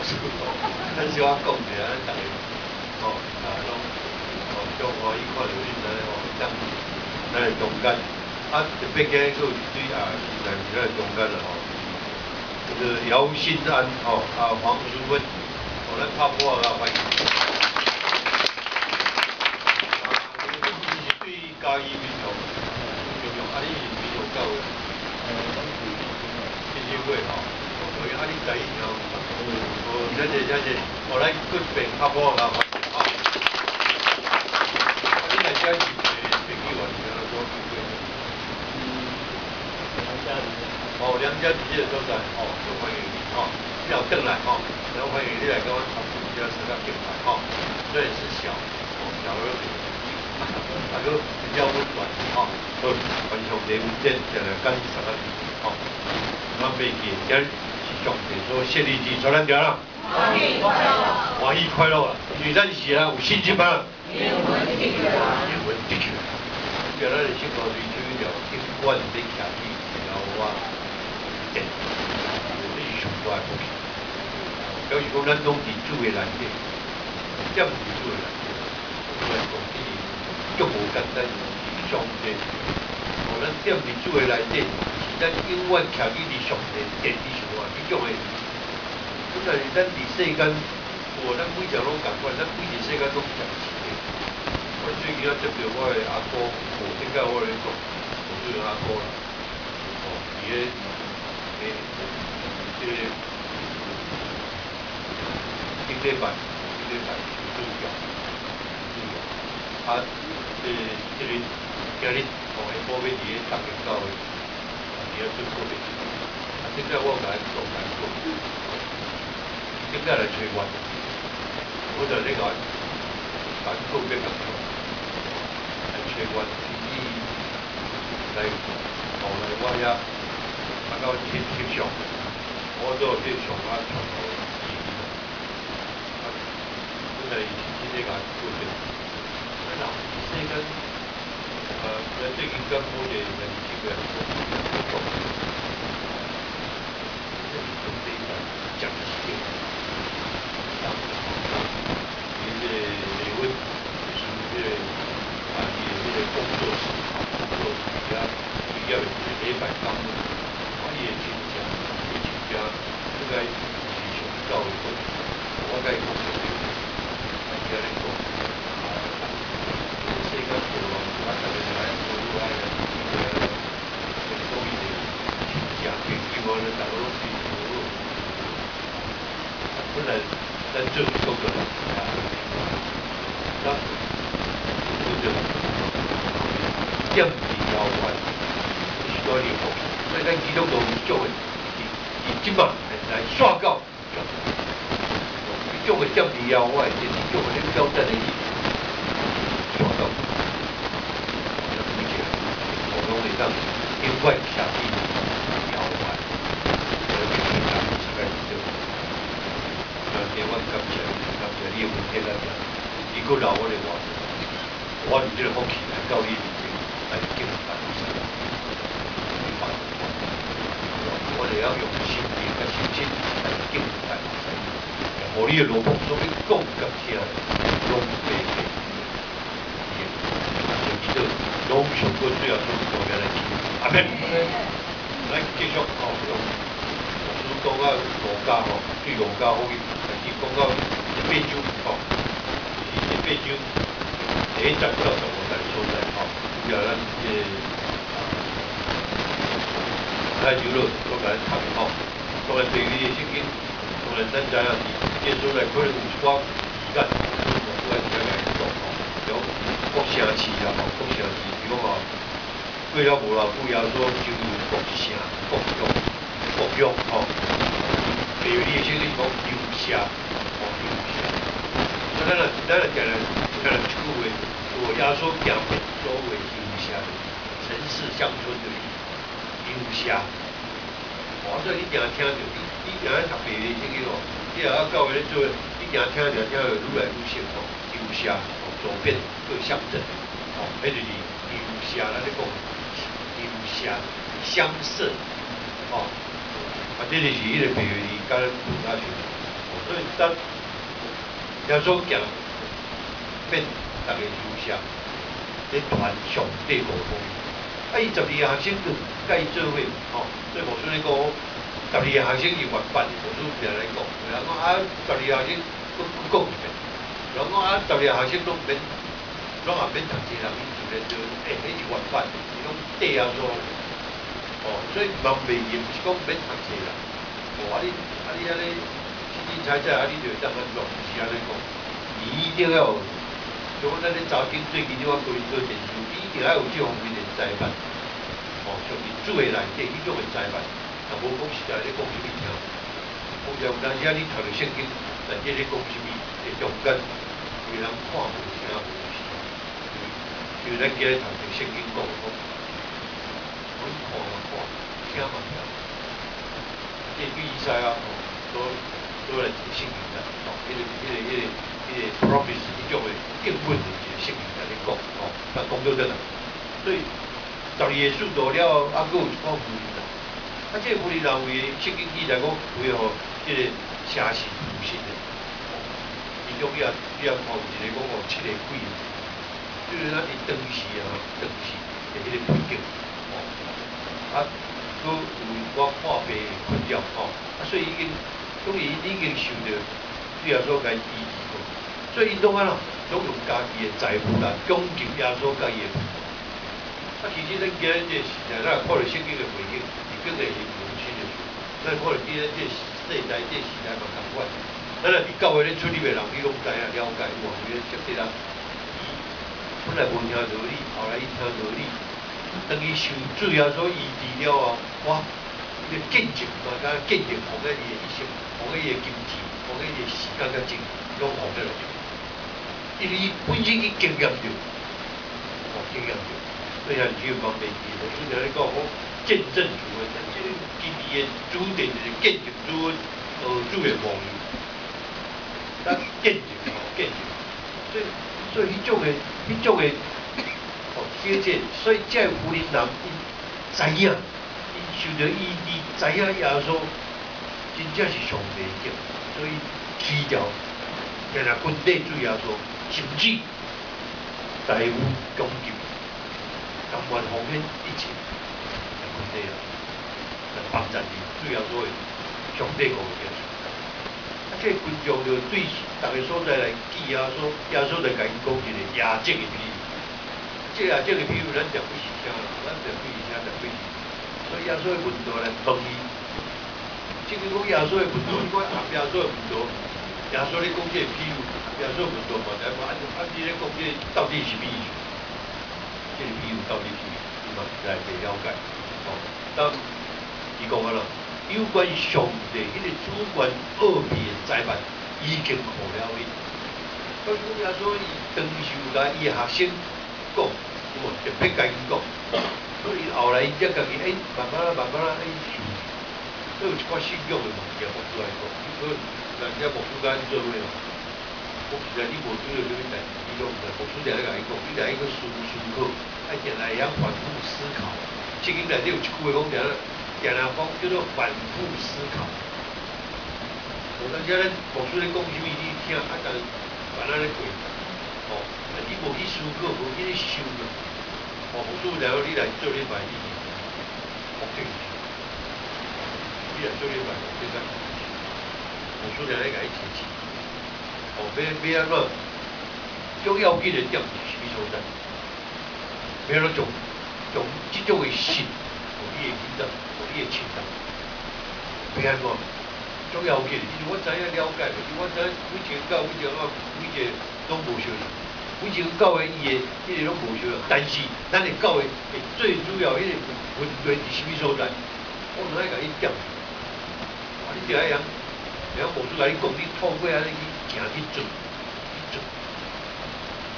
事哦，咱小可讲者，咱大家哦拢中华一看到恁安尼哦，咱中间啊，特别今个对啊，咱中间了吼，这个姚新安哦啊黄淑芬，哦咱拍鼓啊欢迎。对嘉义民众重要，啊，你是民众教育基金会吼，所以啊，你知影哦，谢谢，我来各边拍鼓啊欢迎哦。啊，你来这是朋友啊，是安怎做机会？哦，梁家集的所在，哦，就欢迎你哦，你要转来哦，然后欢迎你来跟我参与一下参加竞赛哦，虽然是小，小而美。啊，个比较温暖吼，好，非常的稳定，定来干啥个吼，咱袂记，今日是上帝所设立之，所咱着啦。欢喜快乐啦，因为咱是啊有信心啊。英文地区啊。今仔日生活追求了，尽管你徛起了我电，你是上大福气。表示讲咱拢伫主的内底，这毋是主的内底，主的讲你。足无简单，是上帝。哦，咱踮伫主的内底，是咱永远徛伫上帝殿里上啊，迄种的。本来咱伫世间，咱每条拢共款，咱每个世间拢相似的。我最近啊接到我的阿哥，顶解我咧讲，我对阿哥啦，哦，伊个这个顶礼拜主教。啊，这个今日哦，下晡要伫咧大营教会，伫咧做告别式。啊，顶解我有甲伊讲，顶解来找我，我就咧甲伊告别讲，来找我，来后来我遐啊到翕相，我做翕相啊传到啊，本来今日甲告别。世间，咱最近跟某个人这个讲，这是准备讲些，伊这个美文就是这个啊，伊这个工作室，主要是礼拜堂，啊，伊的亲戚，应该是上教育的，我甲伊讲的，啊，伊安尼讲。这个活动，我特别来做我的所谓的亲戚朋友呢，大家拢是投入。本来咱做这个啊，咱就是点子要完，需要你好，所以咱其中都有种的，即嘛来刷到，种的点子要完，就是种的挑战的意思。刷到。让因为下地摇完，平常是该就，电话感谢你有天来讲，伊个老我的话，我用这个福气来教你来敬拜神，我哋要用心灵甲心心来敬拜神，互你的罗卜所以讲感谢，拢白白。拢上过最后做重要的事，阿免，咱继续哦，用书讲到儒家吼，对儒家福音，但是讲到八章吼，是八章第1章到15章所在吼，主要咱这太牛肉都甲咱谈吼，当然对于这圣经，当然咱知影是耶稣来可能有一寡时间，我来讲讲讲吼，有国城市啦吼，国城市。比如讲哦，过了无偌久，耶稣就有国城、国乡吼，譬如你的圣经讲游社，哦游社，所以咱来讲一句话，我耶稣行遍所有的游社，城市乡村的游社，哦，所以你定听着，你定读别的圣经哦，你也要教会咧做，你定听着愈来愈熟哦，游社哦，走遍各乡镇，哦，迄就是。游社，咱咧讲游社乡社，哦，啊，这就是迄个譬如讲咱儒家像，所以咱耶稣行免大家休息，咧传上帝国福音。啊，伊12个学生就甲伊做伙，吼，所以牧师咧讲，12个学生是原版，牧师常来讲，人讲啊，12个学生佫讲一遍，人讲啊，12个学生拢免，拢也免读册人，伊就咧做，迄是原版，伊拢缀啊做，哦，所以人袂严，是讲免读册啦，哦，你安尼，清清彩彩，你就会当安怎，是安尼讲，你一定要有。像咱咧查经最近即款规个研究，你一定要有这方面的栽培，哦，上面主的内底迄种的栽培，啊，无讲实在咧讲什么听，讲有当时你读着圣经，内底咧讲什么，会中间有人看无听无是，就咱今日读着圣经讲，我看听嘛听，这比赛啊，都来圣经啦，哦，迄个 promise 迄种的应允的一个圣经来咧讲，哦，但讲到这啦，所以12个数到了，啊，佫有一款福音啦，啊，这个福音人为圣经记载讲为互这个城市复兴的，其中也看有一个讲7个鬼，就是咱伫当时啊，当时的迄个背景，哦，啊，佫有我看病困扰，哦，啊，所以已经受到主耶稣甲伊医治过，所以因拢安怎，拢用家己的财富来恭敬耶稣甲伊的父母。啊，其实咱今日这时代，咱看到圣经的背景，是更会有母亲的事。咱看到今日这世代这时代嘛同款，咱若伫教会咧出入的人，伊拢知影了解，哇，原来这个人，伊本来无听道理，后来伊听道理，等伊受主耶稣医治了后，哇！伊个见证嘛，甲见证互个伊的一生，互个伊的金钱，互个伊的时间甲精力，拢互个落去。因为伊本身伊经验着，经验着，所以啊，只有讲袂记，我虽然咧讲我见证主的，但即个今日的主点就是见证主主的福音，咱见证见证，所以迄种的，所以这福音人伊知影。受到医治，知影耶稣真正是上帝的，所以祈祷，定定军队主耶稣，甚至财富、奖金，甘愿奉献一切，军队啊，来帮助你主耶稣的上帝国的。啊，这群众就对逐个所在来记耶稣，耶稣来甲因讲一个亚证的比喻。这亚证的比喻，咱讲不是听，咱讲不是听，讲不是。所以耶稣的门徒来问伊，即个讲耶稣的门徒，你讲合耶稣的门徒，耶稣咧讲这个比喻，耶稣的门徒问来讲，你咧讲这到底是什么意思？这个比喻到底是什么？你嘛实在袂了解。哦，当伊讲啊啦，有关上帝迄个主权奥秘的裁判已经好了哩。所以讲耶稣伊当时甲伊的学生讲，有无特别甲因讲？所以后来伊才家己慢慢受，所以有一寡信仰的物件，我出来讲，所以人家牧师甲咱做伙哦，我实在你无做到什么代志，你拢唔知，牧师定咧甲伊讲，你定去思考，爱定来会反复思考。圣经内底有一句话讲，定讲叫做反复思考。有当时咱牧师咧讲什么，你听，但慢慢咧过，哦，你无去思考，无去想了。哦，牧师然后你来做礼拜，你确定？你来做礼拜，这个牧师来甲伊提醒。哦，要安怎？最要紧的点是什么所在？要安怎从这种的信，互你的囡仔，互你的亲人，要安怎？最要紧的，因为我知影了解，因为我知每一个教每一个拢无相同。每一个教会伊的迄个拢无相同，但是咱的教会最主要迄个分类是啥物所在？我就爱甲你点，你就爱人牧师甲你讲，你透过安尼去行去做，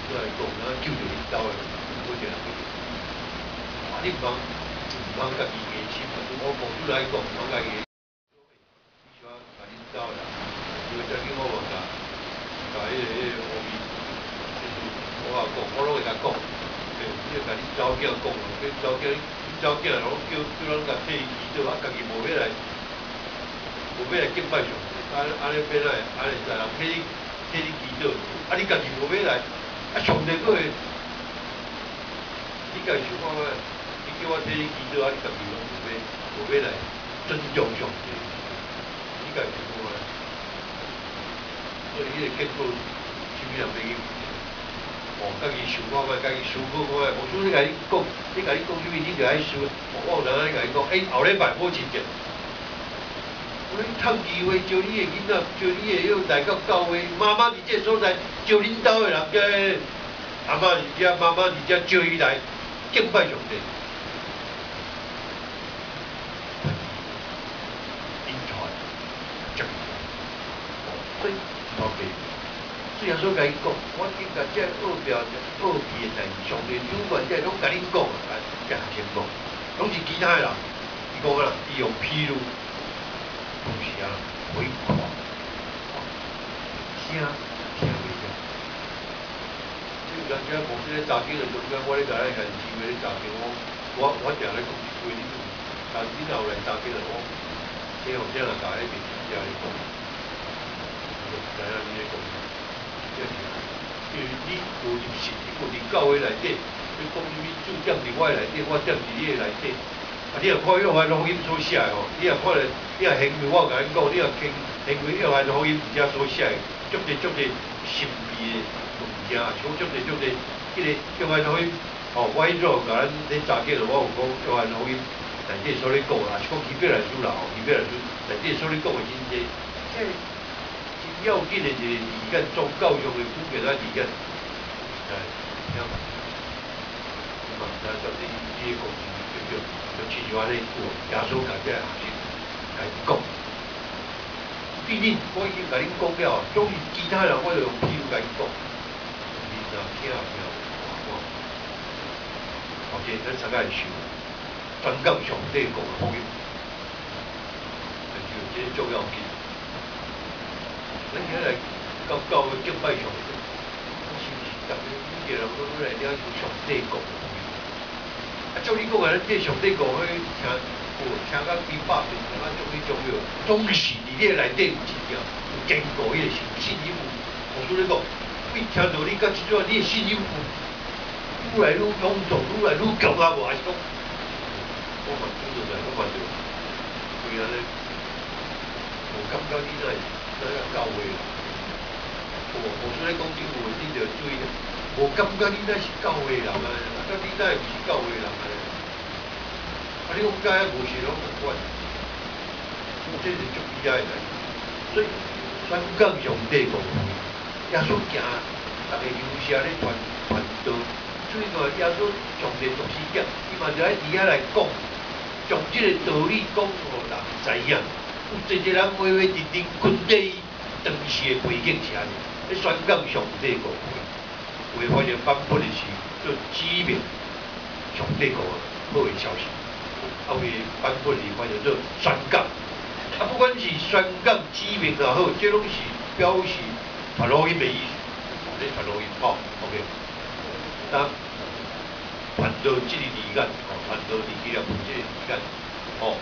我来讲，咱救着恁兜的每一个人。你唔通家己硬心，我牧师来讲，唔通家己。你喜欢甲恁兜的，因为最近我嘛甲迄个后面。我讲，我拢会甲讲，你甲你走囝讲，你走囝，拢叫咱甲替伊祈祷，啊，家己无要来敬拜上帝，安尼变来，安尼在人替你祈祷，啊你家己无要来，啊上帝佫会，你家己想看卖，你叫我替你祈祷，啊你家己拢无要来尊重上帝，你家己想看卖，所以迄个结果，什么人要去？哦，家己想看卖，家己思考看卖，无准你甲你讲，你甲你讲什么，你就爱思。我有人安尼甲你讲，后礼拜母亲节。我趁机会招你的囡仔，招你的要来到教会，妈妈伫这所在，招恁兜的人家阿嬷伫遮，妈妈伫遮，招伊来敬拜上帝。因传正，所以老爸，虽然说甲伊讲，我今甲这恶表恶皮的代志，上帝主管这拢甲恁讲，甲先讲，拢是其他的人，伊讲啦，伊用披露。东西啊，回狂，听袂着。人家无这个查经的中间，我咧甲咱现市民咧查经，我定咧讲一句，但你若有来查经的，我这样来甲迄边这样咧讲，知影你咧讲，因为你无入信，你无伫教会内底，你讲什么主点伫我内底，我点伫你内底。啊！你若看约翰福音所写的吼，你若看了，你若行为我甲恁讲，你若行为约翰福音遮所写的，足侪神秘的物件，像足侪迄个约翰福音，哦，我迄阵甲咱咧查经我有讲约翰福音内底所咧讲啦，是讲希伯来书啦，希伯来书内底所咧讲的真济，即真要紧的一个字眼，宗教上的普遍啊字眼，听嘛，咱说这个公司对。就亲像安尼，耶稣甲这学生甲伊讲，毕竟我已经甲恁讲了，总是其他人我就用譬如甲伊讲，你若听我，后天咱大家会想，专讲上帝讲的福音，就这重要紧。咱今来到教会敬拜上帝，是不是逐个每个人都来了解上帝讲的？照你讲啊，咱这上帝讲迄听，听到几百遍，听到种种了，总是伫你内底有一条有坚固迄个信心。我说你讲，为听到你甲即阵，你的信心愈来愈臃肿，愈来愈强啊！无还是讲，我嘛做着来，我嘛就，为安尼，我感觉你那到位啦。我说你讲这句话，你着注意。我感觉你那是教会人啊，感觉你那毋是教会人啊。啊，你讲教遐无是拢无管，这是足厉害的。所以宣讲上帝讲，耶稣行，逐个游社咧传道，所以讲耶稣上帝做事业，伊嘛就喺底下来讲，将这个道理讲互人知影。有一个人歪歪直直困在当时的背景下，咧宣讲上帝讲。为发现颁布的是做指明上帝讲好的消息，啊为颁布的发现做宣讲，啊不管是宣讲指明也好，这拢是表示传福音的意思，咧传福音吼 ，OK， 当传道这个字眼，传道伫基督徒这个字眼，哦，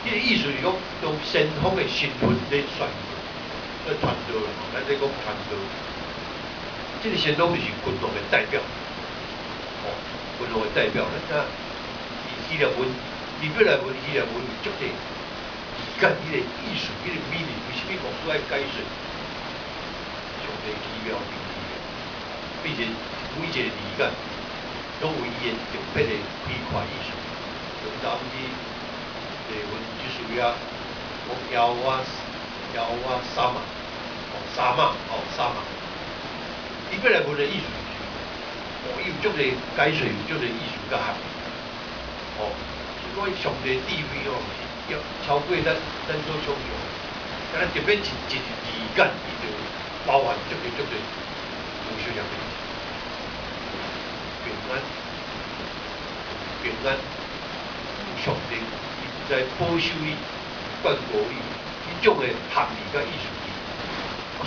这个意思是讲用先锋的身份咧宣，咧传道，咱在讲传道。这个先锋就是群众的代表，哦，群众的代表，咱希腊文、希伯来文、希腊文足侪字眼，迄个意思、迄个美丽，为什么牧师爱解释？上帝奇妙，并且每一个字眼拢有伊的特别的开阔意思。就咱们的文就是呀，讲亚瓦沙玛，沙玛。伊本来文的艺术，伊有足个解释，有足个艺术甲含义。哦，所以上帝地位哦，要超过咱所想象。但是特别一字眼，伊就包含足个无相的意思。平安，上帝伊在保守你、眷顾你，迄种的含义甲艺术。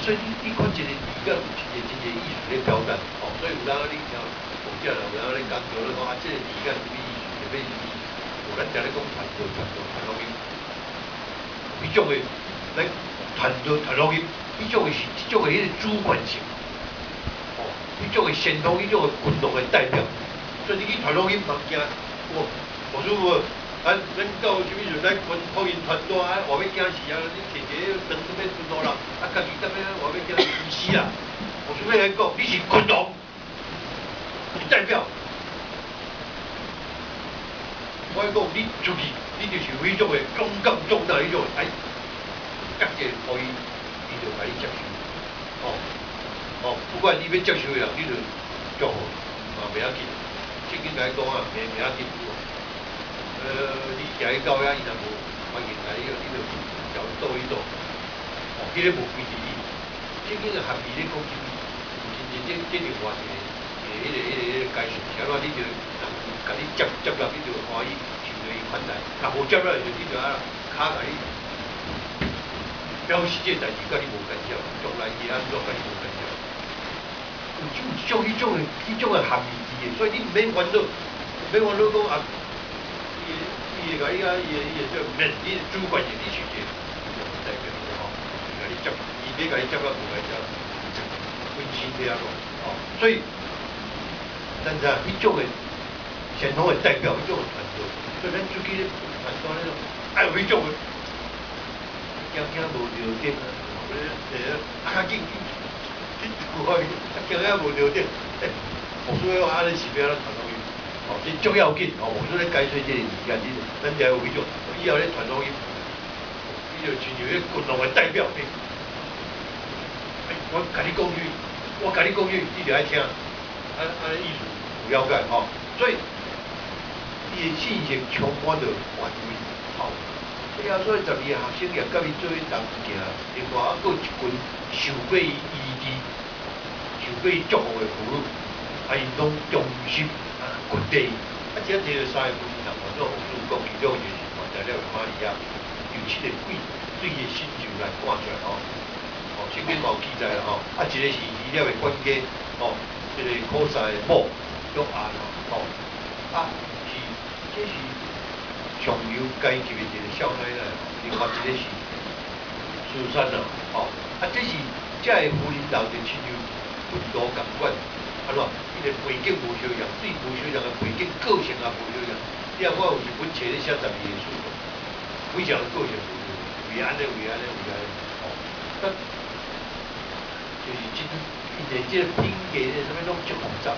所以你看一个字眼有一个艺术咧表达，哦，所以有当你听讲者啦，有当你讲到咧讲啊，这个字眼什么意思，什么意思？有咱常咧讲传道，传福音，迄种的来传传录音，伊种是即种的迄个主观性，哦，伊种的先锋，伊种的群众的代表，所以你去传录音嘛惊，我师傅。咱到什么时阵来福音传单啊？话要惊死啊！你摕一个长这边传单人，啊，家己这边话要惊死啊！我准备来讲，你是群众，你代表。我讲你出去，你就是有迄种的勇敢壮大迄种，哎，感觉可以，伊就甲你接受。不管你要接受人，你就祝福，袂要紧。正经来讲啊，袂要紧。你行去到遐，伊若无欢迎来，你就调倒一倒，迄个无规矩理。正经的含义咧讲，真正着话一个解释，啥话你就人甲你接纳，你就欢喜，受到伊款待；若无接纳，就你就啊卡甲你表示这代志甲你无干涉，将来伊安怎甲你无干涉。有迄种的含义伫的，所以你毋免烦恼，讲啊。伊个伊叫免，你主观性你去接，代表吼，甲你接，伊别甲你接到无来接，温馨这样咯，所以，咱知影迄种的先锋的代表，迄种的传统，所以咱出去咧传统咧，爱有迄种的，惊无条件啊，较紧，你过去，惊无条件，我说要安尼是要安怎传统？这足要紧哦！我说咧解说这个时间，咱就有迄种，以后咧传统音，伊就亲像迄群众的代表。我甲你讲句，你就爱听，安尼意思有了解吼。所以，伊的信息充满着权威，所以12个学生也甲伊做伙同行，另外还有一群受过伊医治、受过伊祝福的妇女，因拢忠心。grund地，只摕到3个分人，或者学术讲其中就是看材料马里亚，由7个鬼对个新旧来看出来圣经嘛有记载啦一个是医疗的管家一个可萨的某约翰这是上流阶级的一个少奶奶，另外一个是苏珊啊这是这个夫人老就亲像文图共款，安怎？伊个背景无相样，对无相样的背景个性也无相样。你看我有一本册咧写12个书，每项个性不同，为安尼，就是因为这个品格咧，什么拢足复杂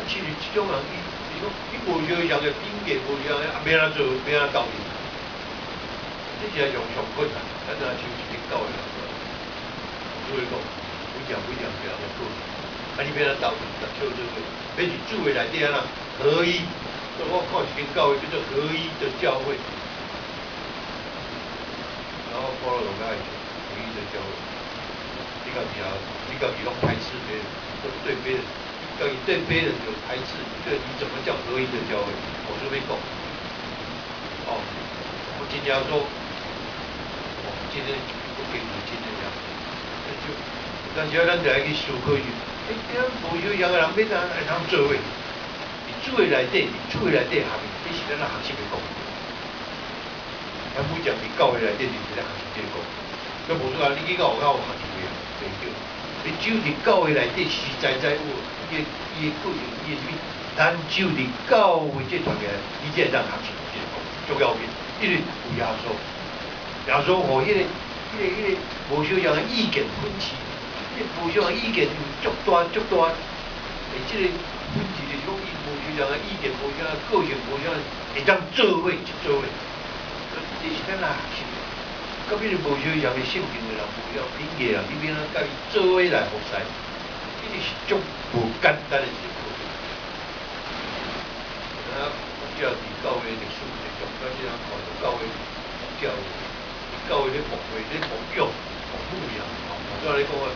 其实这种人，你无相样的品格，无相样，免安做，免安斗理，这是上困难。咱像一个狗的人，所以讲，每样不要个个性。你免咱斗理，跳这个，免是主的内底啊合一。所以我看一间教会叫做合一的教会，然后保罗讲合一的教会，你家己拢排斥别人，对别人，对别人有排斥，对你怎么叫合一的教会？我这边讲，我今天说，今天不给你今天讲，但是咱就要去思考一下。无相样的人要通做伙，伫主的内底，下面，这是咱学习的讲。咱每讲伫教会内底就是咱学习这个讲。所以无错啊，你去到学校学习袂对。你只有伫教会内底实在有伊的个性，伊的什么，咱只有伫教会这团个，你才会当学习这个讲，重要紧。因为有耶稣和迄个无相样的意见分歧。无相样意见有足大，这个分歧就是讲，伊无相样意见、无相样个性、无相样会当做伙，这是咱学习。到迄个无相样的性情的人，无相品格人，你免甲伊做伙来服侍，这个是足无简单的一个过程。我只要伫教会历史来讲，咱只要看到教会咧牧会咧牧养、牧养，我来讲啊。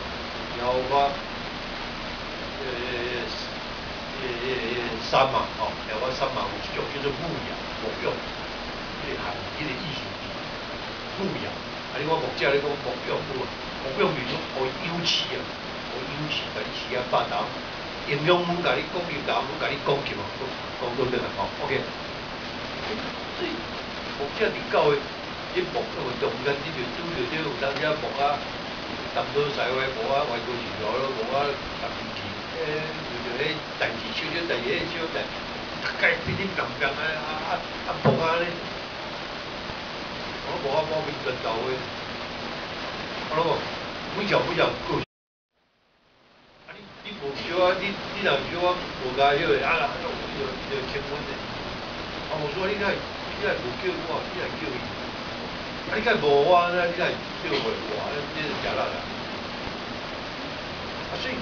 然后我山嘛，然后山嘛有一种叫做牧养，这个含这个意思，牧养。你看牧者咧讲牧养就是互优饲啊，互优饲，甲你饲啊饱头，营养muốn甲你讲营养，muốn甲你讲起嘛，讲到这个OK。所以牧者伫教会，你木那么中间，你就拄着这有当时木啊，淡薄西话木啊，外国是路咯，木啊，淡气，就迄代志小小代志，小代，大概乒乒乓乓木啊咧，我木啊莫名其妙话，我讲，每条个。你无少啊，你若少啊，无加许个啊，就轻稳的。啊，无说你无叫我，你来叫伊。啊，你敢无我呢？你来叫袂我，你是假人啊。啊，所以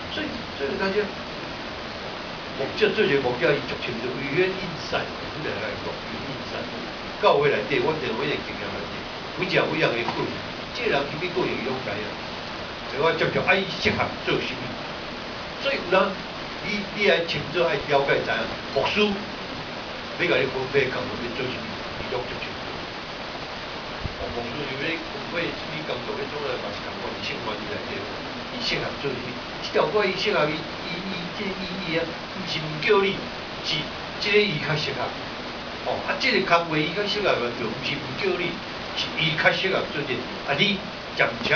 有当时，目标做一个目标，伊足清楚，为远引善，你来讲，为引善。教会内底，我认为个经验内底，每样个个性，这人去个性伊拢知啊。所以我接着爱适合做啥物。所以有人，你爱清楚爱了解知影，牧师，要甲你分配工作要做啥物，你拢足清楚。牧师就要分配啥物工作，迄种嘛是共款，生活里内底，伊适合做啥物，这条歌伊适合这意义啊，毋是毋叫你，是这个伊较适合。啊，这个工作伊较适合做，毋是毋叫你，是伊较适合做这。啊，你暂且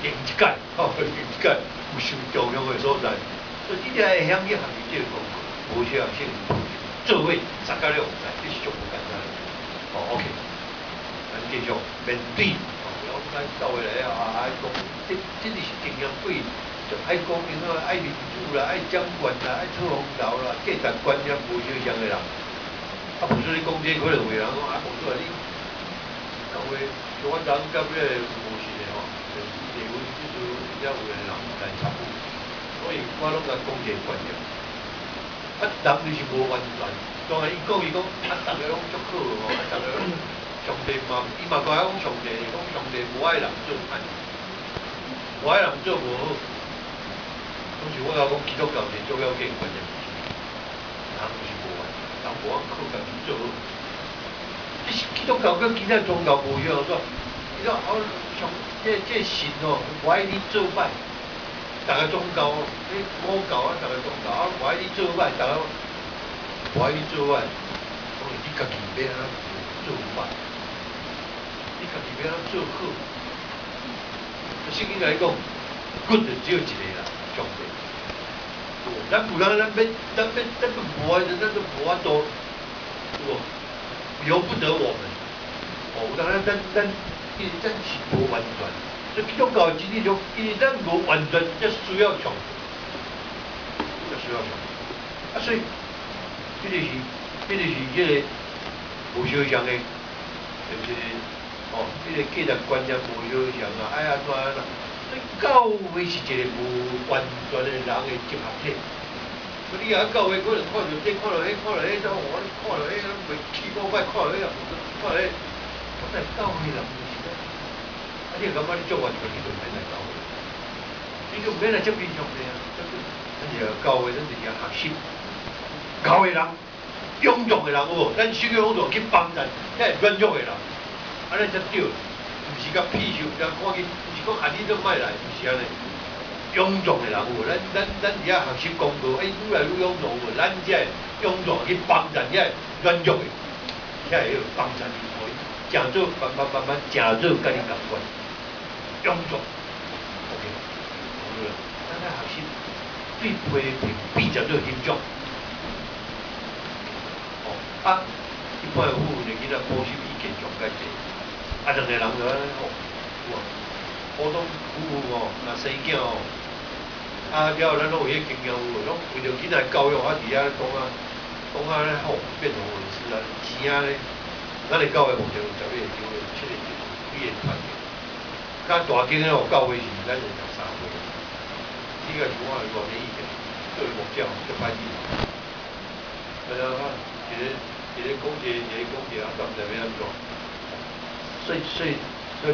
另一届，另一届有上重要的所在。所以你会晓去学习这个功课，无需要先做位3到6载，这是足无简单。OK， 咱继续面对。我咱到位来爱讲，这就是经验贵，就爱讲因啊，爱民主啦，爱掌权啦，爱出风头啦，价值观念无相像的人。啊，无说你讲这可能有人讲啊，无说你讲话，像我昨甲迄个无是的吼，就是离婚就是有的人来插股。所以我拢甲讲一个观念，人就是无完全，当然伊讲啊，大家拢足好吼，啊，大家拢上帝嘛，伊嘛讲上帝，讲上帝无爱人做歹，无爱人做无好，拢是我甲讲基督教是最要紧观念，人就是无完，人无法靠家己做好。这是基督教跟其他宗教无一样，说，你说上这神哦，无爱你做歹。大家宗教，你我教啊，大家宗教啊，我爱你做歹，大家我爱你做歹，所以你家己要安怎做歹，你家己要安怎做好。圣经来讲，good 只有一个啦，上帝。咱不然咱无爱，咱都无法度，由不得我们。当然咱是无完全。所以基督教真理中，因为咱无完全，才需要上帝，啊，所以这个是这个无相像的，就是这个价值观念无相像啊，安怎啦？所以教会是一个无完全的人的集合体。所以你啊，教会可能看到这，看到迄，看到迄，怎我看到迄，袂起过摆，看到迄，看到迄，但教会人。你感觉你做完全你就免来教会，你就免来接近上帝啊！咱是教会，咱是要学习。教会人，勇壮的人有无？咱需要勇壮去帮人，遐软弱的人，安尼才对。毋是甲屁受，甲看见，毋是讲啊你都莫来，毋是安尼。勇壮的人有无？咱是要学习功课，愈来愈勇壮有无？咱才会勇壮去帮人，遐软弱的，才会帮人，诚做慢慢，诚做甲你共款。勇壮 ，OK， 好了，咱来学习对批评比较做欣赏。一般有妇人囡仔保守意见上较济，两个人就安尼普通夫妇若生囝了后咱拢有迄经验有无？拢为着囡仔教育伫遐讲咧变成文字啊，钱啊咧，咱的教育目前有10个9个7个语言团队。较大间个教会是咱就13岁，这个是我的观点意见，作为目标就歹意。一个讲一个啊，咱毋知要安怎。所以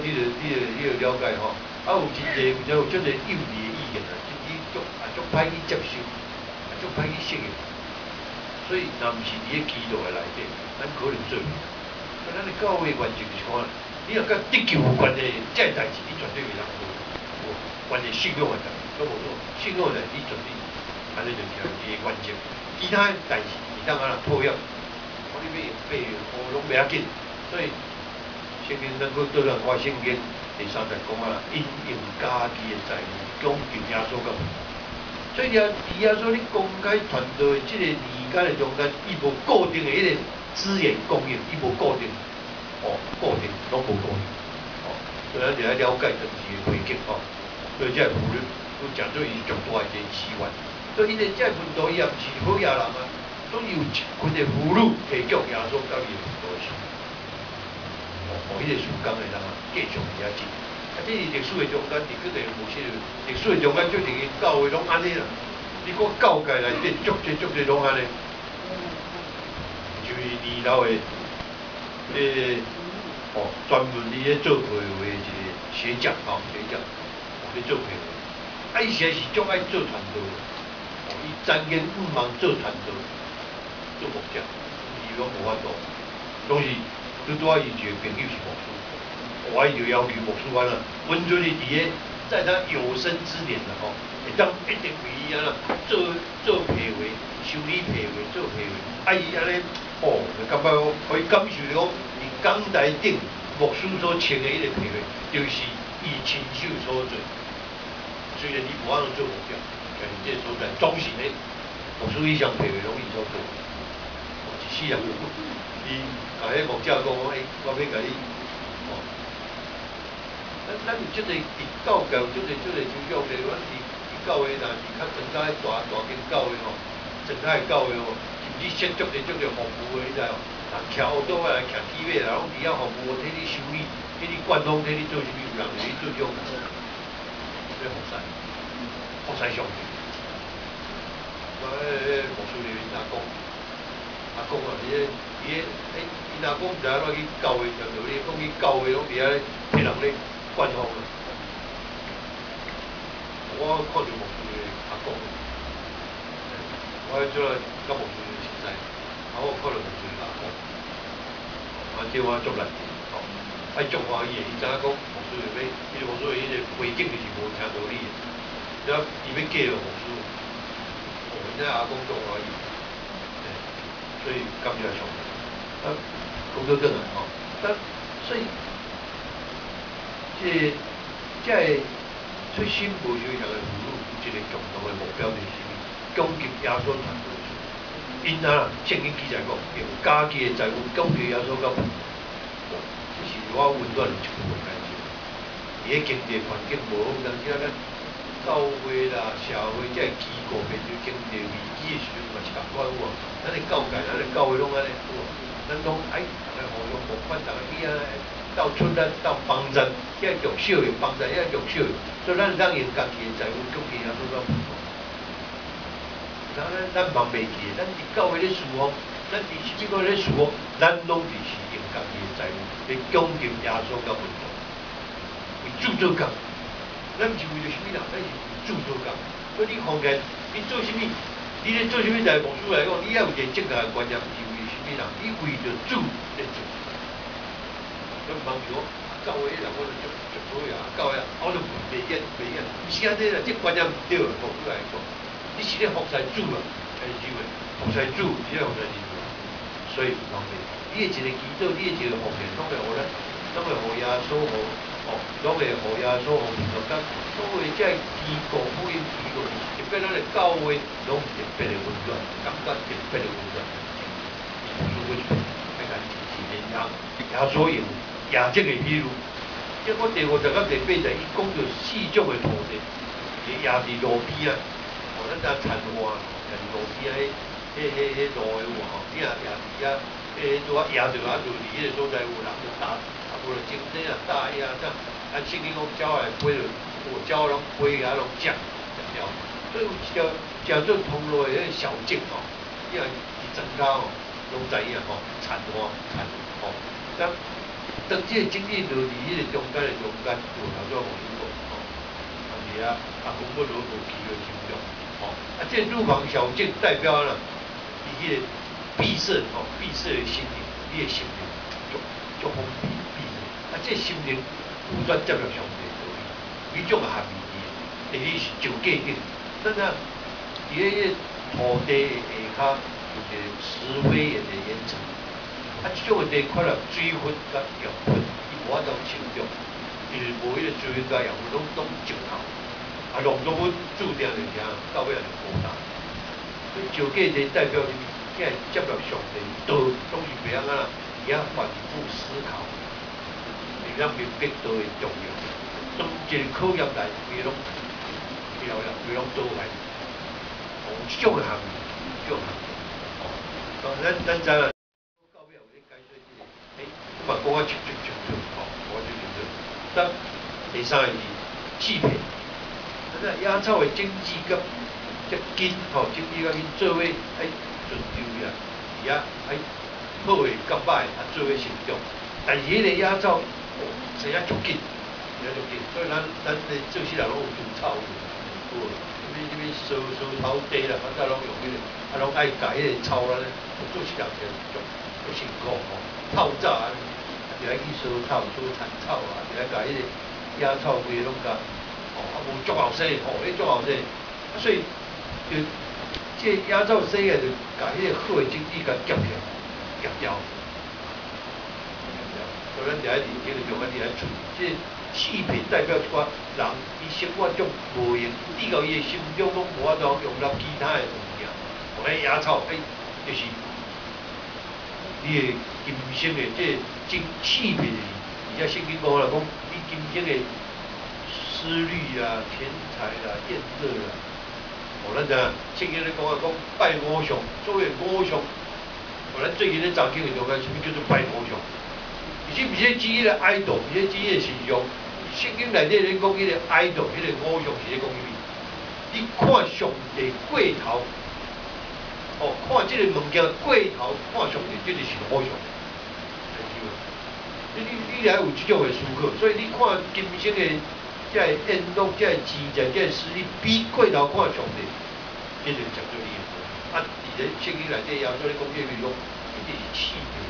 你要了解吼，有真侪有足侪幼稚的意见啊，你足歹去接受，足歹去适应。所以若毋是伫咧基督的内底，咱可能做唔到。咱的教会原则是看。你若甲得救有关的这代志，你绝对袂当做。关键信仰的代志，都无做。信仰的代志，你绝对安尼就听伊的原则。其他的代志，你当安那套用，我你要拢袂要紧。所以圣圣经咱搁倒来看圣经第30讲啊，因用家己的财物恭敬耶稣甲门徒。所以耶稣你公开传道的这个年间的中间，伊无固定的迄个资源供应，伊无固定，固定拢无固定，所以咱就要了解当时的背景所以这妇女都讲做伊上大一个希望，所以因为这门徒伊也毋是好野人啊，总有一群的妇女提供耶稣甲伊的门徒的时候，迄个时间的人继续伫遐进。这是历史的中间，伫个无些历史的中间，足一个教会拢安尼啦。你看教界内底足侪拢安尼，就是二楼的，专门伫咧做培会一个学长学长，咧做培会。伊实在是足爱做传道的，伊瞻言不忙做传道，做牧者，伊拢无法度，拢是拄啊伊一个朋友是牧师。我就要求牧师官啦，温准你伫咧在他有生之年啦会当一定为伊啊做培会、修理培会、做培会，伊安尼就感觉可以感受讲，伊讲台顶牧师所穿的迄个培会，就是伊亲手所做。虽然伊无法度做牧者，但是这所在总是咧牧师以上培会拢伊所做，一世人伊甲迄牧者讲我要甲你。咱有即个伫教界有即个手脚的，阮伫教会若是较增加大间教会增加的教会甚至设足个服务的，你知人徛乌多来徛机尾啦，拢伫遐服务，替你修理，替你贯通，替你做啥物，有人就去做这种，这服侍上帝。牧师里阿公啊，伊阿公毋知影去教会，就你讲去教会拢伫遐替人咧。贯通啦！我看到牧师的阿公，我迄阵甲牧师的熟悉，我看到牧师的阿公，这我足难爱足欢喜的。伊知影讲牧师要，伊牧师的迄个背景就是无听道理的，只伊要嫁了牧师，因阿公足欢喜，所以感谢上帝。讲到转来所以。这出身无修养的妇女有一个共同的目标，就是什么？恭敬耶稣传道书。因圣经记载讲，用家己的财物恭敬耶稣甲门徒。这是我温暖的一部分感情。伊个经济环境无好，当时咱教会啦、社会这机构面对经济危机的时阵，嘛是共款有咱的教界、咱的教会拢安尼咱拢大家互相募款，大家去到村咱到帮衬，遐弱小的帮衬，遐弱小的，所以咱用家己的财物供给啊，做到不错。然后咱忙袂记，咱伫教会咧侍奉，咱伫什么个咧侍奉，咱拢是用家己的财物来供给耶稣甲门徒，为主做工。咱毋是为着什么人，咱是为主做工。所以你看见你做什么，你咧做什么在牧师来讲，你要有一个正确的观念，毋是为什么人，你为着主在做。咁忙住我教会人，我就足好呀，教会我就袂演，毋是安尼啦，这观念唔对，牧师来讲，你是咧服侍主啊，还是服侍主，是咧服侍人。所以人哋，你的一个祈祷，你的一个奉献，拢会互咱，拢会互耶稣拢会互耶稣互民众，咱所谓这机构福音机构，特别咱的教会，拢特别的温暖，感觉特别的温暖。牧师为什么？看看是连耶稣用。也即个比如，即我第50到第80，伊讲着4种的土地，也伫路边啊，咱当田花，也伫路边啊，迄路的有你也伫遐，拄啊野着啊，就伫迄个所在有人就打，无就种地啊打呀，圣经讲鸟来飞着，鸟拢飞啊拢食了，所以有一条叫做通路的迄个小径你若是增加拢知影田花咱。当这个经历落伫迄个中间，就头先我讲但是公不如无机会成长，这路旁小径代表了伊迄个闭塞的心灵，你的心灵足封闭塞，这心灵有专接入上帝道理，伊种含义第二是上界定，咱伫迄个土地下骹有一个石灰岩的岩层。这种的地看了水分甲氧分，伊无法度成长，因为无迄个资源家养，拢石头，啊，弄到阮注定就是啥，到尾也就孤单。所以石计就代表什么？即系接纳上帝，道总是袂晓啊，也反复思考，会咱明白道的重要。当一个考验来，伊拢了了，伊拢做来。这种行业，这种行业，哦，咱知啦。到尾有咧解说即个，嘛讲啊，清楚，哦，我就清楚。咱第三个是欺骗，咱野草的经济甲较紧，吼，经济甲紧做伙爱顺流呀，也爱好诶甲歹啊做伙成长。但是迄个野草，生啊足紧，所以咱的做事人拢有除草有。什么烧草地啦，反正拢用迄个，啊，拢爱甲迄个草啦，做事人就足辛苦吼。透早啊，就爱去烧草、烧残草啊，就爱甲迄个野草规个拢甲，哦，啊无足后生，吼，迄足后生，啊所以就这野草生啊，就甲迄个好诶经济甲夹起来，夹掉。所以咱伫爱认真着用啊，伫爱处理。欺骗代表一寡人，伊生活中无用，滴到伊的心中拢无法度用到其他的物件。像迄野草，就是你的今生的这欺骗的，而且圣经讲啦，讲你今生的思虑啦、钱财啦、宴乐啦，咱知影圣经咧讲啊，讲拜偶像，所谓偶像，咱最近咧查经的中间，什么叫做拜偶像？而且唔是指迄个 idol， 唔是指迄个形象。圣经内底咧讲迄个 idol， 迄个偶像是咧讲啥物？你看上帝过头，哦，看即个物件过头，看上帝，这就是偶像。你来有即种的思考，所以你看今生的这宴乐、这钱财、这事，你比过头看上帝，这就是讲做你的。啊，伫咧圣经内底也做咧讲，比如讲，一定是欺骗。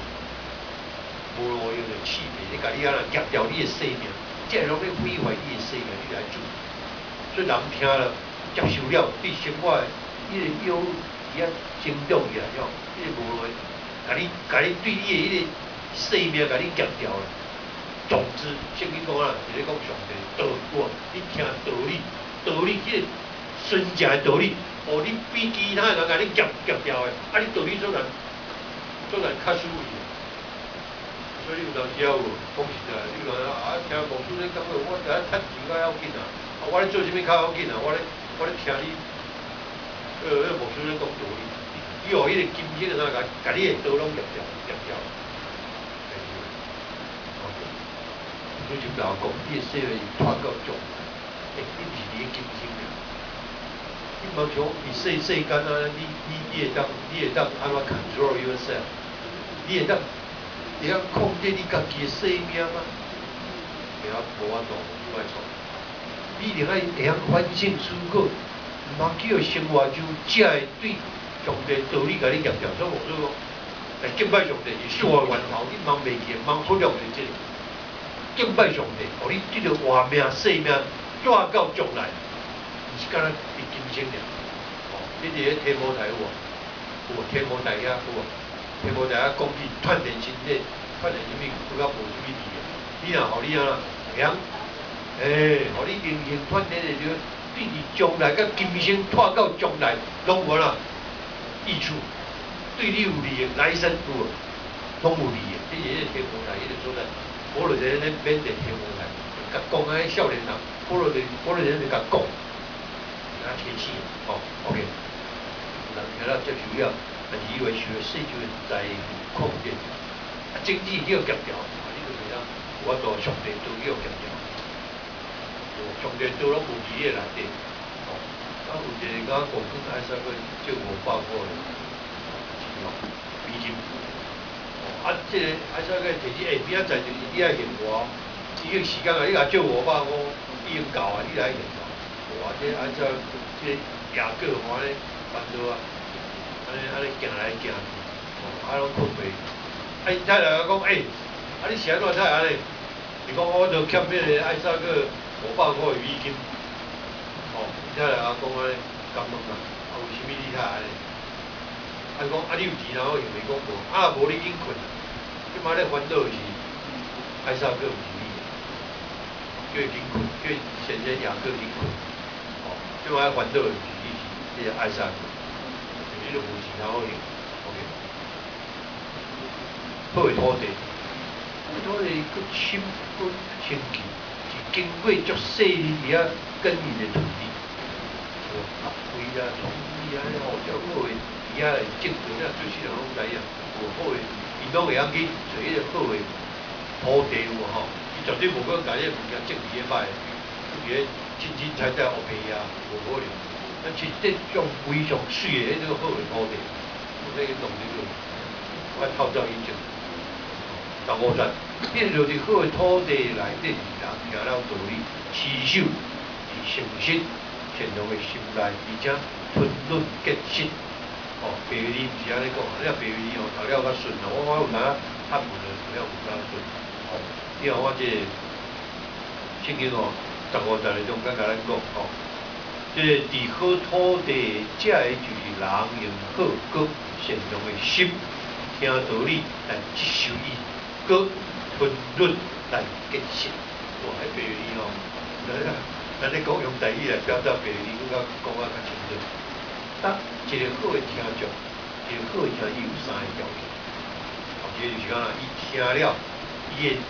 无路用的欺骗，你甲你啊夹掉你的生命，这拢咧毁坏你的生命，你来做。所以人听了接受了，对生活的迄个忧也增长起来了，迄个无路，甲你对你的迄个生命甲你夹掉了。总之，圣经讲啦，是咧讲上帝道理，你听道理，迄个纯正的道理，哦，你比其他人甲你夹掉的，啊，你道理做人较输伊。所以你有当时也有讲实在，你讲啊，听牧师咧讲话，我伫遐趁钱较要紧啊，我咧做啥物较要紧啊，我咧听你，牧师咧讲道理，你互迄个金钱的甲你的道拢夹掉，所以就老讲，你的生命拖到足，你毋是你的金钱了，你莫像你世间啊，你会当安怎 control yourself， 你会当。会晓控制你家己的生命吗？会晓无法度，你莫错。你一定爱会晓反省思考，毋通去互生活中才会对上帝道理甲你夹掉。所以我说，来敬拜上帝是生活源头，你茫袂记，茫忽略的这个敬拜上帝，互你这个活命生命带到将来，毋是干那伫今生尔。哦，你伫咧天母台有无？有天母台遐有无？天无大家讲起锻炼身体，锻炼什么拄较无什么利的。你若互你啊，互你灵性锻炼的就对你将来甲今生拖到将来，拢无啦益处，对你有利的来生有无？拢有利的。这是天无台，迄个所在，保罗在咧缅甸天无台，甲讲啊，少年人，保罗在就甲讲，甲提醒，哦 ，OK， 人听了接受了。但是以为学世就在控制，啊经济要夹掉，啊你就袂当，我做上帝都要夹掉，上帝都拢无伫个内底，哦，啊有一个讲讲爱啥个借500块的，美金，哦啊这个爱啥个摕起下边仔载就是你爱现我，已经时间啊，你甲借500块已经够啊，你来现我，哇这爱啥这雅各话咧烦恼啊。安尼行来行去，啊拢困袂。啊，因太太讲，啊你是安怎才会安尼？伊讲我着欠迄个爱啥个500块美金。哦，因太太讲安尼，感问啦，啊为虾米你才安尼？啊讲啊你有钱啊？我想袂讲无，啊若无你紧困，即摆咧烦恼是，艾萨克唔是你，叫伊紧困，叫伊先生雅各紧困，哦，即摆烦恼的是你是这个艾萨克，你就无其他好用 ，OK。好的土地，好的土地佫深佫清气，是经过足细腻伫遐耕耘的土地，合肥啊、崇义啊，吼，遮好的伫遐的种植，遮做事人拢知影，有好的，伊拢会晓去找迄个好的土地有吼，伊绝对无可能甲迄个物件种伫遐歹，伫遐凊凊彩彩黑白啊，无可能。但是这种非常水的迄种好的土地，我可以弄这个，我透早以前。15站，迄就是好的土地内底人听了道理，持守是诚实、善良的心内，而且吞忍结实。哦，白字是安尼讲，你白字哦读了较顺哦，我有哪汉文的读了有较顺。哦，你看我这圣经哦，15站的中间甲咱讲哦，这伫好土地，这个就是人用好果善良的心，听道理来接受伊。个吞忍来结实，哇！迄白字哦，咱咧讲用台语来表达白字，更加讲啊较清楚。但一个好的听众，一个好的听，伊有三个条件。头一个就是讲啦，伊听了，伊会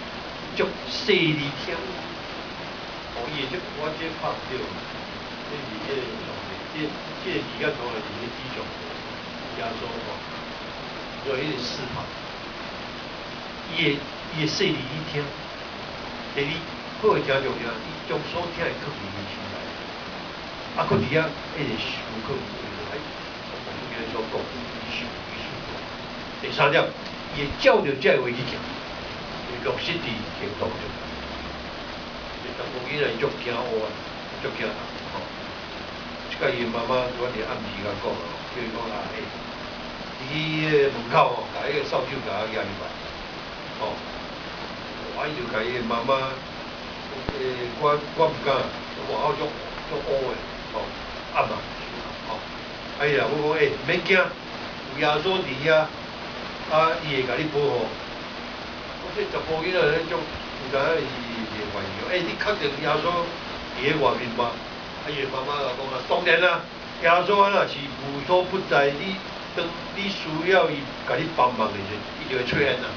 足细腻听。哦，伊会足我这拍唔对，这是这个上面，这字较重要是迄几种压缩哦，所以迄个四拍。伊会细腻去听，第二好的听众听，伊将所听的刻入伊心内，啊，佫伫遐一直思考，哎，我们今日所讲，伊想。第三点，伊会照着这个话去行，会落实伫行动中。但无囡仔足惊学啊，足惊人，吼。即个伊妈妈昨天暗时甲讲哦，叫伊讲啊，伊迄门口哦，甲迄个扫帚甲我举入来。哦，我伊就甲伊妈妈，我唔敢，外口足乌的，哦，暗啊，哦，哎呀，我讲免惊，有耶稣伫遐，啊，伊会甲你保护。我这10甫囡仔咧种，有当伊是怀疑，你确定耶稣伫咧外面吗？啊，伊妈妈甲讲啊，当然啦，耶稣啊若是无所不在，当你需要伊甲你帮忙的时，伊就会出现啦。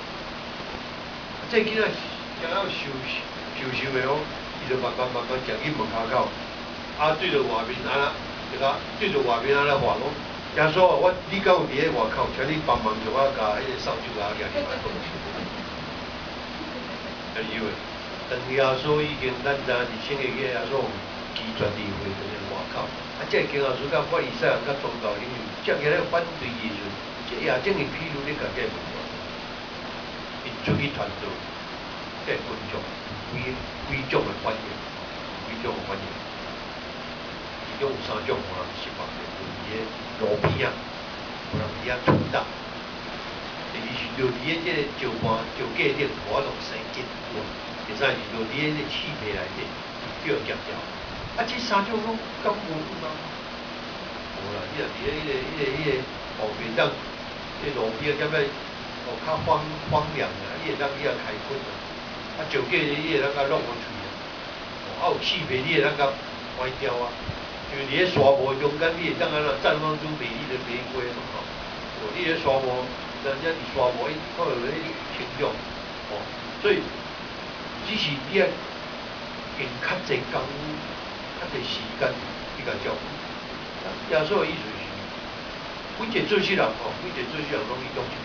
这囡仔想要受的哦，伊就慢慢行去门口，啊对着外面啊，对个对着外面啊来话讲，耶稣啊，你敢有伫咧外口，请你帮忙就我甲迄个扫帚甲举入来。因为当耶稣已经咱知是圣个耶稣基全地会在咧外口，啊这经耶稣甲法利赛人甲宗教领袖，接起来反对耶稣，这也正是譬如咧甲这问题。伊出去传道，这群众几种的反应，几种的反应，其中有3种有人失望的，就是路边啊，有人伫遐出打，第二是就伫迄个石盘、石架顶，我拢生紧，第三是就伫迄个气皮内底，叫夹条。啊，这3种拢敢无有吗？无啦，你若伫迄个后面当，迄路边踮咧。哦，较荒凉啊，你会当去遐开垦啊，啊，石架你会当甲弄落去啊，哦，啊有气皮你会当甲歪掉啊，就是伫咧沙漠中间，你会当安那绽放出美丽的玫瑰嘛，吼，哦，你咧沙漠，人家伫沙漠伊看到迄形状，哦，所以只是你要用较济功夫、较济时间去甲照顾。耶稣的意思是，每一个做事人吼，每一个做事人拢伊拢是。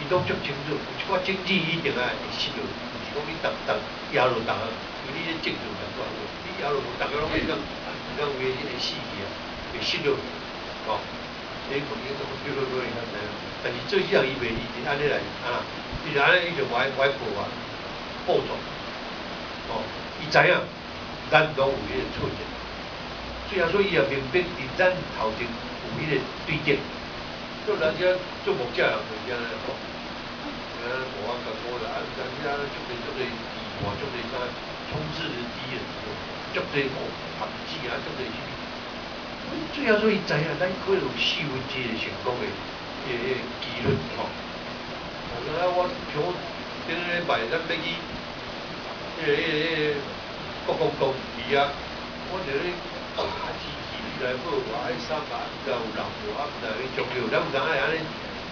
伊拢足清楚，有一寡政治一定爱会失落，毋是讲你压落啊，因为你咧政治上管你压落大家拢会讲，为迄个死去啊，会失落，哦，所以讲伊都叫做会较知影，但是做事人伊袂理是安尼来啊，伊就安尼伊就歪步啊，暴走，哦，伊知影，咱拢有迄个错觉，所以伊也明白伫咱头前有迄个对敌。做人家做木匠人就安尼吼，无法讲多啦，啊，人家足侪地盘，足侪啥充斥着敌人，足侪学子啊，足侪什么。最后所以知影，咱可能有4分之1成功的几率吼。啊，我像顶个礼拜咱要去，国公公祠啊，我就咧支持来报话，迄三百有人无啊，来去종교，咱唔知影安尼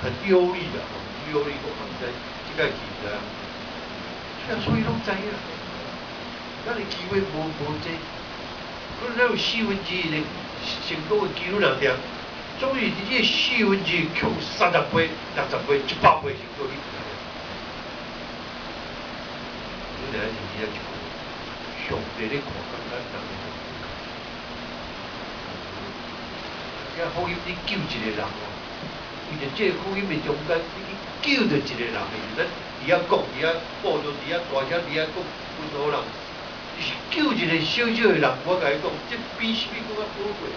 很忧虑的，很忧虑，我唔知即个其实啊，所以拢知影，咱的机会无济，可咱有4分之1的成功的机会人点，总是这个4分之1强30倍、60倍、100倍成功率。你来是一个上帝咧看咱人。这福音你救一个人哦，为着这福音的中间，你救着一个人的，咱伫遐讲，伫遐报道，伫遐大声，伫遐讲，分好人，你是救一个小小的人，我甲你讲，这比什么更较宝贵？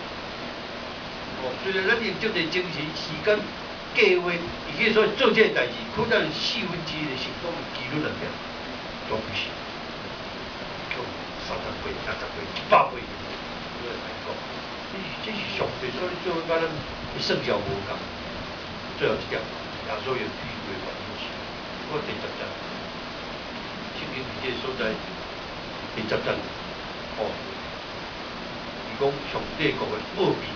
哦，虽然咱用这个精神、时间、计划，伊去所做这个代志，可能4分之1的成功的几率来讲，都不是，强30倍、60倍、100倍，我来讲。这是上帝所以做甲咱算效无共。最后一点，耶稣用譬喻的原因是，我第10节，圣经伫这个所在第10节，哦，伊讲上帝国的奥秘，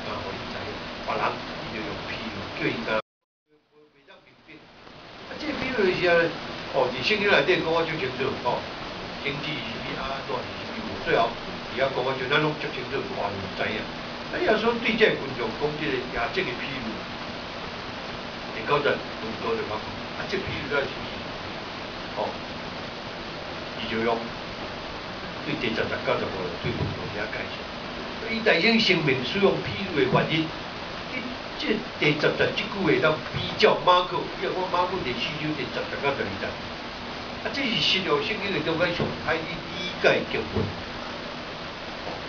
啊，互你知影，别人伊就用譬喻叫因甲袂当明白。啊，这譬喻就是啊，哦，伫圣经内底讲我足清楚，哦，经济是啥物啊，怎是啥物，最后。伊讲我就咱拢足清楚，话就知影。啊，耶稣对这群众讲这个亚这个譬喻，第9节很多地方，啊，这譬喻在是啥？哦，伊就用对第10节、95节对群众遐解释。伊大生生命使用譬喻的原因，这第10节这句话当比较马可，因为我马可第4章第10节到12节，啊，这是新约圣经的中间上海的理解经文。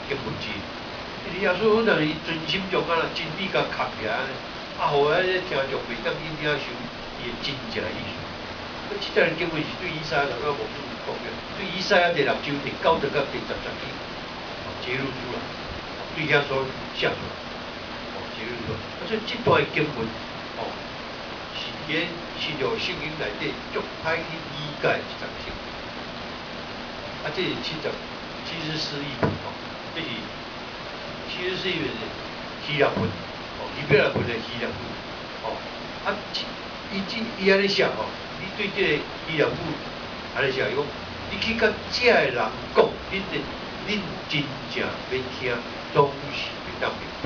经文字，伊耶稣可能伊真心将啊真理甲扛起来，啊，互咱咧听众袂当因领受伊的真正意思。这段经文是对以赛亚头个无数讲的，对以赛亚第6章第9节到第10节去揭露出来，对遐所写出来，揭露出来。所以这段经文，是伫新约圣经内底足歹去理解一件事。啊，这是74亿本这是74亿是希腊文，希伯来文的希腊文，伊安尼写你对这个希腊文安尼写，伊讲，你去甲这个人讲，恁真正要听，总是袂当明白；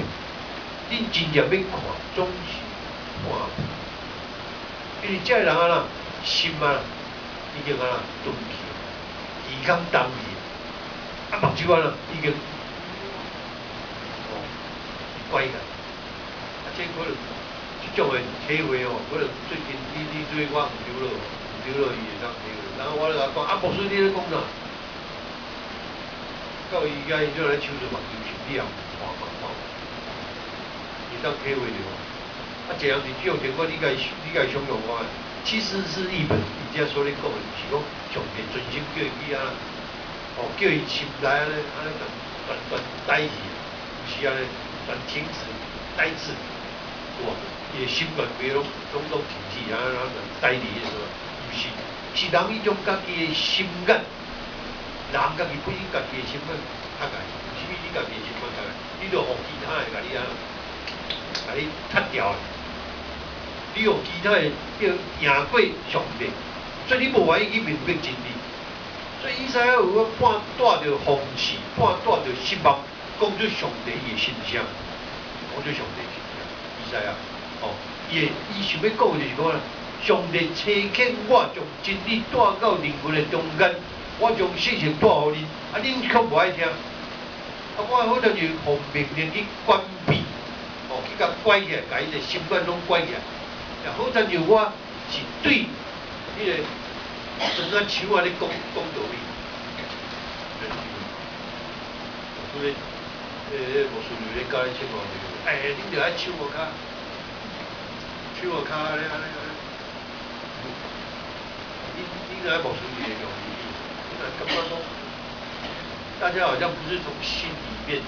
恁真正要看，总是看不。因为这个人啊，心啊，已经钝去，耳孔动去，目睭已经。乖个，这可能这种的体会可能最近你对我唔丢落伊会当体会。然后我咧讲，牧师你咧讲哪？到伊家伊就来手术目睭是了，看，会当体会着。这样是这种情况，你家想象我，74亿本，伊遮所咧讲的，就是讲上帝专心叫伊去叫伊心内安尼断呆去，有时安尼。全停止、呆滞，哇！伊心肝肺拢停止，然后呆伫的时候，是人迄种家己的心眼，人家己本身家己的心眼较个，有啥物你家己的心眼较个，你著互其他的甲你踢掉，你互其他的要赢过上帝，所以你无愿意去明白真理。所以以赛亚有半带着讽刺，半带着失望。讲出上帝伊的形象，讲出上帝形象，以赛亚，伊想要讲就是讲啦，上帝差遣我将真理带到灵魂的中间，我将信息带互恁，恁却无爱听，我好像就奉命令去关闭，去甲关起来，甲伊的心肝拢关起来，好像就我是对迄个整个树仔咧讲道理，所以。无顺利咧教你唱歌着，恁着爱手无骹，安尼，你来无顺利的用意，感觉讲，大家好像不是从心里面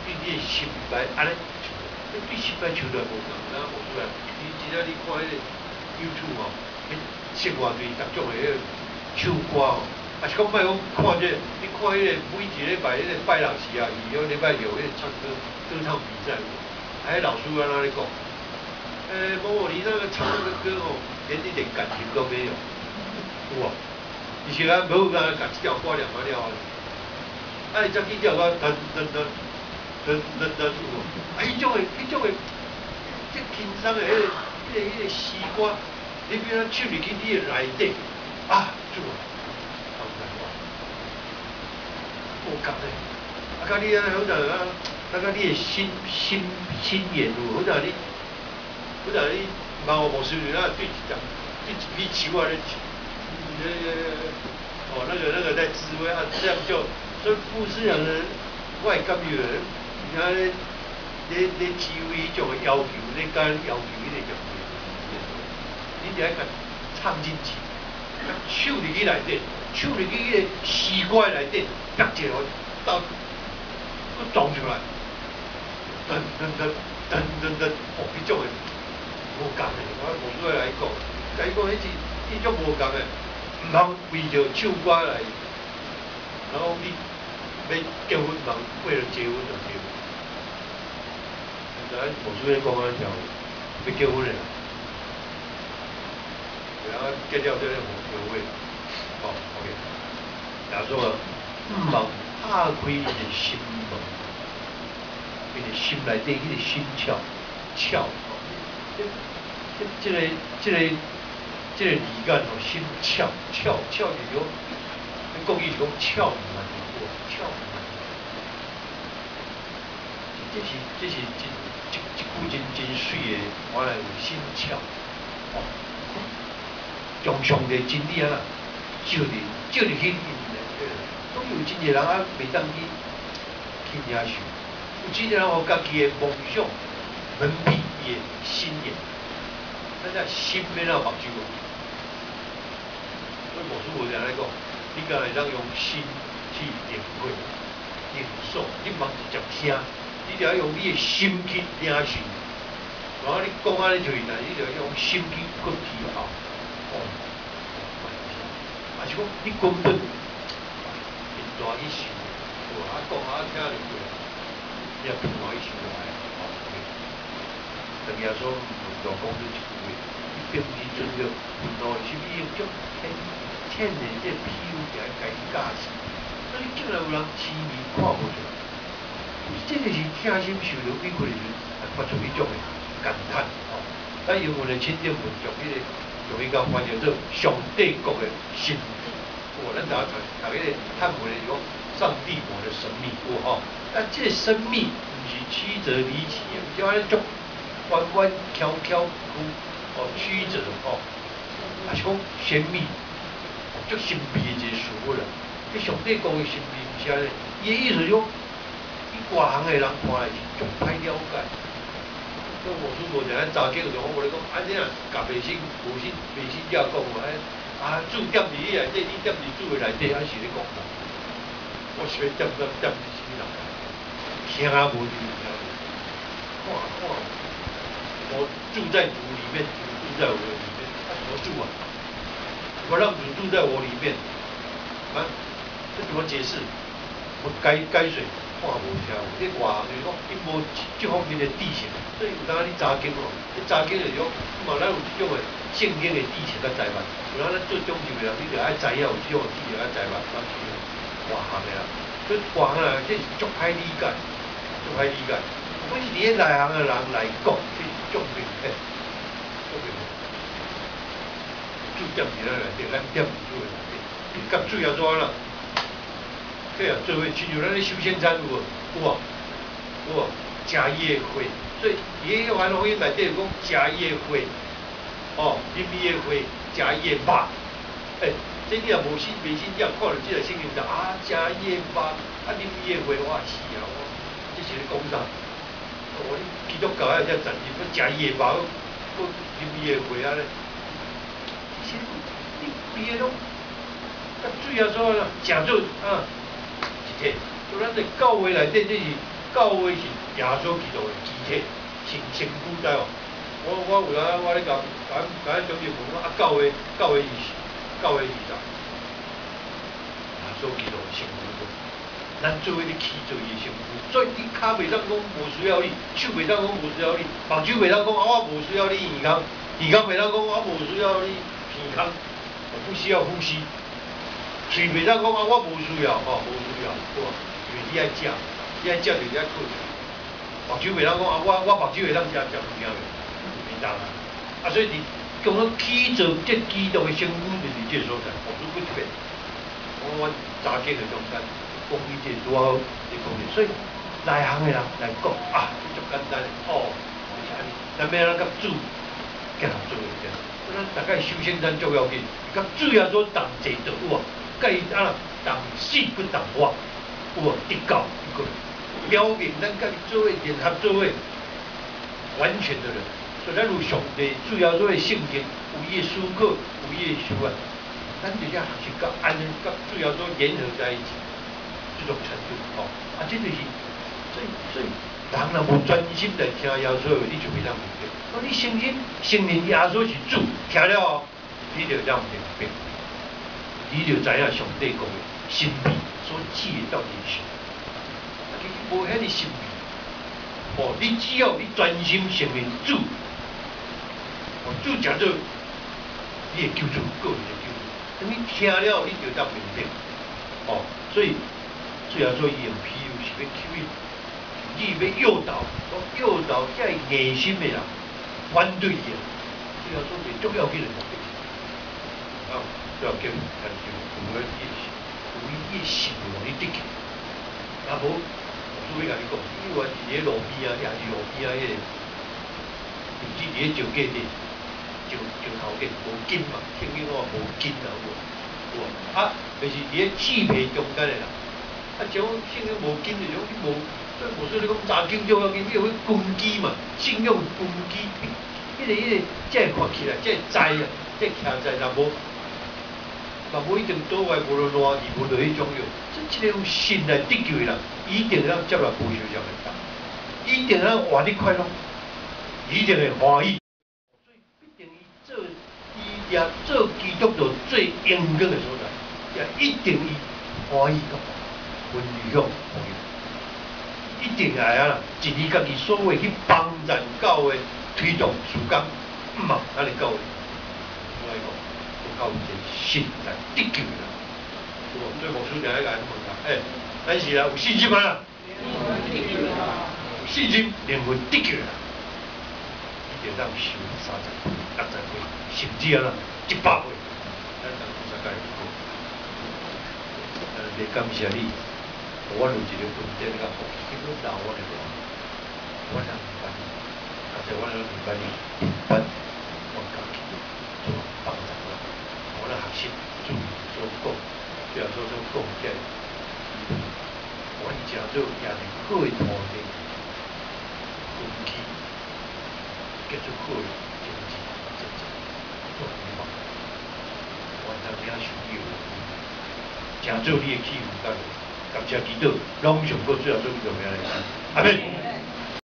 对你的心来安尼，对心来唱来无共，然后无出来。你今仔你看迄个 YouTube 生活对各种的迄个唱歌哦，啊是讲莫讲看这，你看迄个每一礼拜迄个拜六时啊，伊迄礼拜六迄个唱歌唱比赛，还老师在那里讲，某某你那个唱那个歌哦，连一点感情都没有，有啊，以前啊无甲甲这条歌念完了，啊伊才去调个噔，啊迄种的，这轻松的迄个诗歌。你比如唱入去你的内底，啊，主啊，好难哇，无共诶，啊，甲你啊，好像啊，甲你的心眼有，好像你茫无事啊，对一批树啊，那个在滋味啊，这样就，所以富士人呢，我会感觉，你看你智慧迄种要求，你敢要求迄个样子。你得爱甲唱进去，手入去内底，手入去迄个诗歌内底，夹一个到，佮撞出来，噔，哦，迄种的无共的，我无出来讲，甲伊讲迄种无共的，毋通为着唱歌来，然后你要结婚，人为了结婚就结婚，咱无出来讲啊条，要结婚的。然后戒掉这个无味，哦 ，OK。假如说毋茫打开伊个心门，伊个心内底迄个心窍，这个理解哦，心窍就是讲，你讲伊是讲窍门嘛，窍门。这是一句真水的，我来有心窍，哦。从上帝真理啊，照入去，总有真个人啊，袂当去领受。有真个人互家己的梦想蒙蔽伊的心眼，咱只心免啊目睭啊。所以无师无常来讲，你敢会当用心去领会、领受，你莫直接听，你就要用你的心去领受。然后你讲安尼就是，但你就要用心去去体会。哦，还是讲你根本面大去想，我讲听就过，你也面大去想来，等于说就讲你一句话，你并不是准着面大是你用种天然这皮肤来家己驾驶，所以竟然有人痴迷看无出来，这个是听心受着委屈的时候，发出一种的感叹哦。咱用我的清点文章，用伊甲翻译做上帝国的神秘，咱大家读迄个汉文的讲上帝国的神秘，吼。但这神秘不是曲折离奇的，就安尼足弯曲曲折吼，还是讲神秘，足神秘的一个事物啦。这上帝国的神秘不是安尼，伊的意思就，伊外行的人看来是足歹了解。所以无师无常，咱查经就我无咧讲，安尼啊，甲袂信，无信袂信教讲啊，主点伫你内底，你点伫主的内底，还是咧讲？我是要点你心内，听无就听，看，我住在主里面，主住在我里面，怎么住啊？我让主住在我里面，啊，这怎么解释？我改水。看无听有，你外行就是讲，伊无这方面的知识，所以有当你查经哦，你查经就是讲，嘛咱有这种的圣经的知识甲知识，有咱做宗教的人，你就爱知影有这种知识甲知识，咱是外行的啦。所以外行啊，这是足歹理解，我是伫内行的人来讲，这是足明显，就点伫咱内底，咱点伫主的内底，甲主要怎啦？对啊，做伙亲像咱咧修仙餐有无？食伊的血，所以伊迄番福音内底有讲食伊的血，哦，啉伊的血，食伊的肉，这你也无信袂信教，看到这个圣经就啊，食伊的肉，啊，啉伊的血，我是啊，这是咧讲啥？我基督教啊，才赞成要食伊的肉，搁啉伊的血啊咧，其实你别拢，甲水啊所啦，食做啊。就咱的教会内底，这是教会是耶稣基督的肢体，成古代哦，我有啊，我咧讲中间问啊9月20，所以就成功过。咱做伙咧去做伊成功，所以你骹袂当讲无需要你，手袂当讲无需要你，目睭袂当讲啊我无需要你耳孔袂当讲我无需要你鼻孔，我不需要呼吸。嘴袂当讲啊我无需要无需要，好，因为你爱食，就你爱靠。目睭袂当讲啊我目睭会当食不了的，袂当啊。啊，所以你讲到去做这基督的成功就是这所在，我不特别。我早起去中间。讲伊这拄好伫讲的，所以内行的人来讲啊，足简单的哦，就是安尼。咱要咱甲主结合做伙，咱大概修行咱足要紧，甲主要所同齐就有啊，甲伊啊同死不同活，有啊得到一个表明咱甲伊做伙联合做伙完全的人。所以咱有上帝主要所的圣经，有伊的思考，有伊的想法，咱就要学习甲安尼甲主要所联合在一起。这种程度哦，啊，这就是所以人若无专心来听耶稣，你就袂当明白。你承认耶稣是主，听了后，你就让明白，你就知影上帝讲的神秘所指的到底是啥。啊，其实无遐尼神秘。哦，你只要你专心承认主，哦，主叫做你的救主，个人的救主。等你听了，你就当明白。哦，所以。最后所以用譬如是要吸引，你要诱导遮硬心的人反对伊啊。最后所以重要紧的目的，啊，最后叫但是有个伊的信用你得起，啊无，我要甲你讲，你原是伫路边啊，也是路边啊，甚至伫咧石架顶，石头顶无筋嘛，听见我无筋啊，有无？啊，就是伫咧刺皮中间的人。啊，像信仰无根的种，你无，所以无说你讲查经重要紧，你有迄根基嘛，信仰根基，迄个，才会看起来，才会知啊，才徛在，若无一定倒外，无论偌易，无论迄种样，这个用信来得救的人，一定要接纳无受这样的道，一定要活得快乐，一定会欢喜，所以必定伊做基督徒最应该的所在，也一定伊欢喜到。分享朋友，一定会啊啦！一日家己所谓去帮助教会推动事工，毋嘛，咱的教会，我来讲，教会是信来得救啦。所以牧师定喺甲咱问啦，咱是啦有信心啊，有信心灵魂得救啦，一定当受30岁、60岁，甚至啊啦100岁，咱当有啥解过？也感谢你。我有一个问题甲服务，结果老我来讲，我想明白，而且我明白你明白，我家己做帮助我，我咧学习做讲，最后所讲起来，我以前做也是好的土地，根基，结出好的经济，做明白，我当领受有，正做你的气氛甲。感谢基督，拢上过最后做重要的事，阿门。